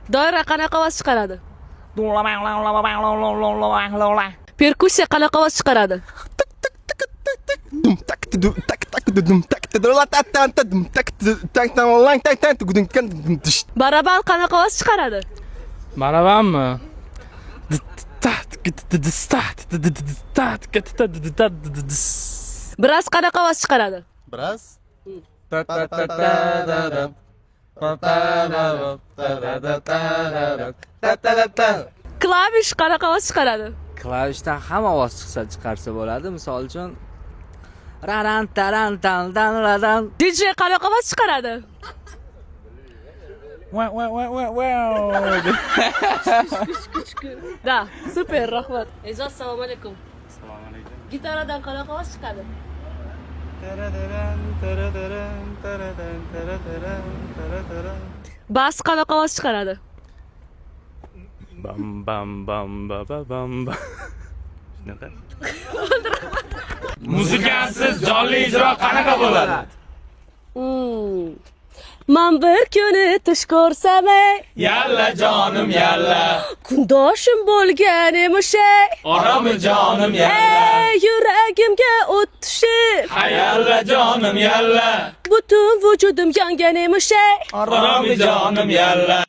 Doira qanaqa ovoz chiqaradi? Perkussiya qanaqa ovoz chiqaradi? Baraban qanaqa ovoz chiqaradi? Barabanmi? Biroz qanaqa ovoz chiqaradi? Biroz Klavish qanaqa ovoz chiqaradi? Klavishdan hamma ovoz chiqarsa bo'ladi. Misol uchun raran taran tan dan radan. DJ qanaqa ovoz chiqaradi? Da, super, rahmat. E'zoz, assalomu alaykum. Assalomu alaykum. Gitaradan qanaqa ovoz chiqadi? Bas qanaqa ovoz chiqaradi? Bam bam bam ba ba bam ba. Shunaqa. Muzikasiz jonli ijro qanaqa bo'ladi? Men bir kuni tush ko'rsam, Yalla jonim yalla. kundoshim bo'lgan emushey. Orami jonim yalla. Ey yuragimga o't tushib, Yalla jonim yalla. butun vujudim yongan emushey. Orami jonim yalla.